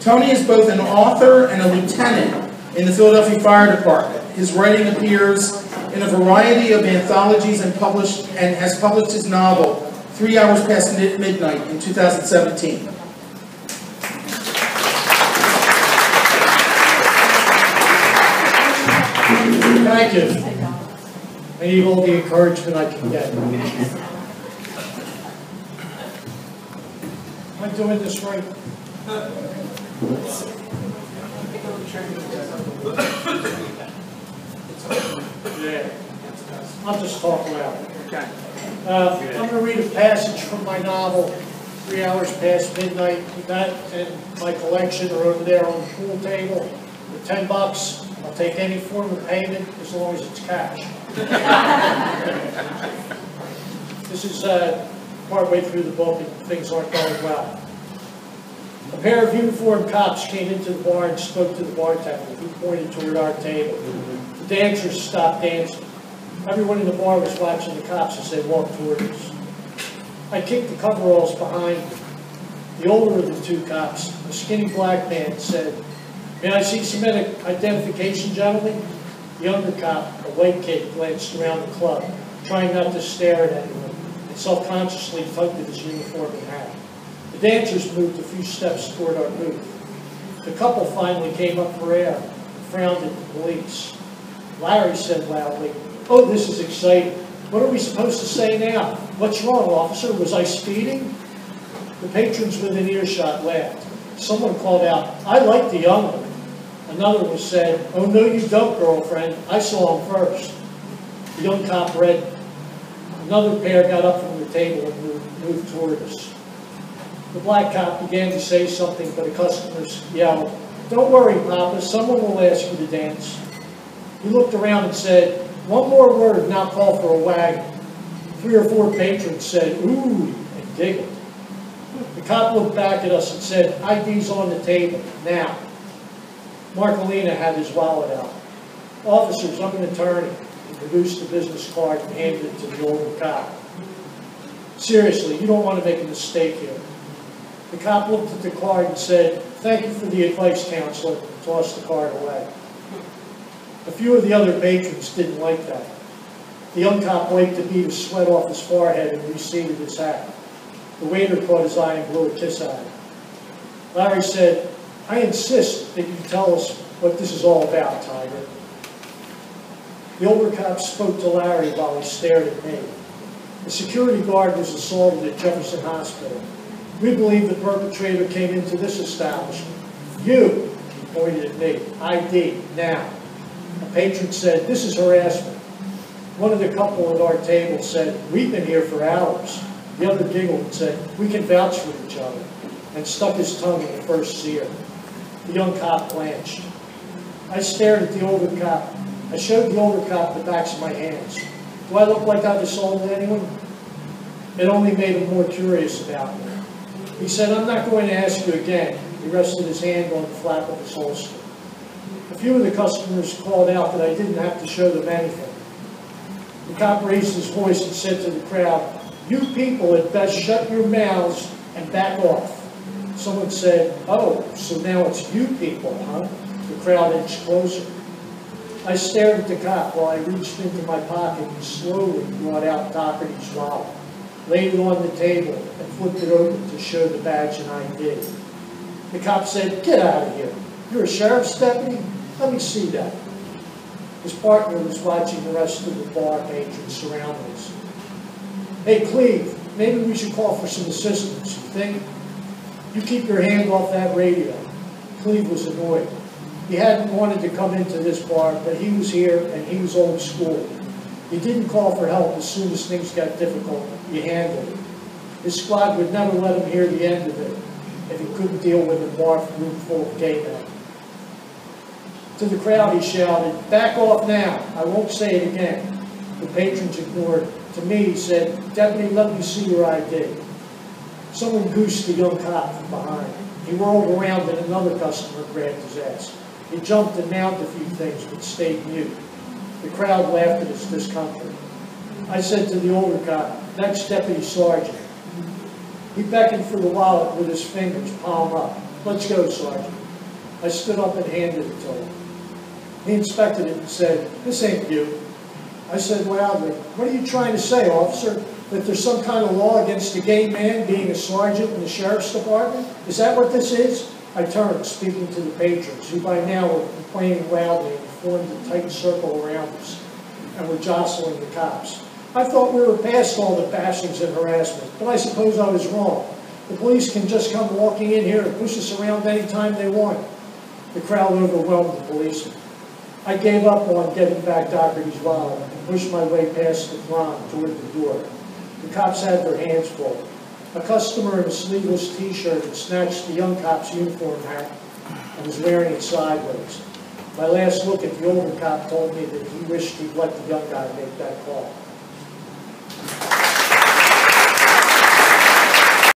Tony is both an author and a lieutenant in the Philadelphia Fire Department. His writing appears in a variety of anthologies and has published his novel, 3 Hours Past Midnight, in 2017. Thank you. I need all the encouragement I can get. Am I doing this right? Yeah. I'll just talk loud. Okay. I'm going to read a passage from my novel, 3 Hours Past Midnight. That and my collection are over there on the pool table. For $10, I'll take any form of payment as long as it's cash. This is partway through the book and things aren't going well. A pair of uniformed cops came into the bar and spoke to the bartender, who pointed toward our table. The dancers stopped dancing. Everyone in the bar was watching the cops as they walked toward us. I kicked the coveralls behind me. The older of the two cops, a skinny black man, said, "May I see some identification, gentlemen?" The younger cop, a white kid, glanced around the club, trying not to stare at anyone, and self-consciously tugged at his uniform and hat. The dancers moved a few steps toward our booth. The couple finally came up for air and frowned at the police. Larry said loudly, "Oh, this is exciting. What are we supposed to say now? What's wrong, officer? Was I speeding?" The patrons within earshot laughed. Someone called out, "I like the young one." Another was said, "Oh, no, you don't, girlfriend. I saw him first." The young cop reddened. Another pair got up from the table and moved toward us. The black cop began to say something, but the customers yelled, "Don't worry, Papa. Someone will ask you to dance." He looked around and said, "One more word and I'll call for a wagon." 3 or 4 patrons said, "Ooh," and giggled. The cop looked back at us and said, "ID's on the table, now." Marcolina had his wallet out. "Officers, I'm an attorney." He produced the business card and handed it to the older cop. "Seriously, you don't want to make a mistake here." The cop looked at the card and said, "Thank you for the advice, counselor," and tossed the card away. A few of the other patrons didn't like that. The young cop wiped a bead of sweat off his forehead and reseated his hat. The waiter caught his eye and blew a kiss at him. Larry said, "I insist that you tell us what this is all about, Tiger." The older cop spoke to Larry while he stared at me. The security guard was assaulted at Jefferson Hospital. We believe the perpetrator came into this establishment. "You," he pointed at me, "ID, now." A patron said, "This is harassment." One of the couple at our table said, "We've been here for hours." The other giggled and said, "We can vouch for each other," and stuck his tongue in the first sear. The young cop blanched. I stared at the older cop. I showed the older cop the backs of my hands. Do I look like I've assaulted anyone? It only made him more curious about me. He said, "I'm not going to ask you again." He rested his hand on the flap of his holster. A few of the customers called out that I didn't have to show them anything. The cop raised his voice and said to the crowd, "You people had best shut your mouths and back off." Someone said, "Oh, so now it's you people, huh?" The crowd inched closer. I stared at the cop while I reached into my pocket and slowly brought out Doherty's wallet, laid it on the table, and flipped it open to show the badge and ID. The cop said, "Get out of here. You're a sheriff's deputy? Let me see that." His partner was watching the rest of the bar patrons surrounding us. "Hey, Cleve, maybe we should call for some assistance, you think?" "You keep your hand off that radio." Cleve was annoyed. He hadn't wanted to come into this bar, but he was here and he was old school. He didn't call for help as soon as things got difficult. He handled it. His squad would never let him hear the end of it if he couldn't deal with a bar room full of gay men. To the crowd he shouted, "Back off now. I won't say it again." The patrons ignored. To me he said, "Deputy, let me see your ID." Someone goosed the young cop from behind. He rolled around and another customer grabbed his ass. He jumped and mouthed a few things but stayed mute. The crowd laughed at his discomfort. I said to the older cop, "Next, Deputy Sergeant." He beckoned for the wallet with his fingers palm up. "Let's go, Sergeant." I stood up and handed it to him. He inspected it and said, "This ain't you." I said loudly, "What are you trying to say, officer? That there's some kind of law against a gay man being a sergeant in the sheriff's department? Is that what this is?" I turned, speaking to the patrons, who by now were complaining loudly and formed a tight circle around us, and were jostling the cops. I thought we were past all the bashings and harassment, but I suppose I was wrong. The police can just come walking in here and push us around any time they want. The crowd overwhelmed the policemen. I gave up on getting back Doherty's wallet and pushed my way past the throng toward the door. The cops had their hands full. A customer in a sleeveless T-shirt had snatched the young cop's uniform hat and was wearing it sideways. My last look at the older cop told me that he wished he'd let the young guy make that call.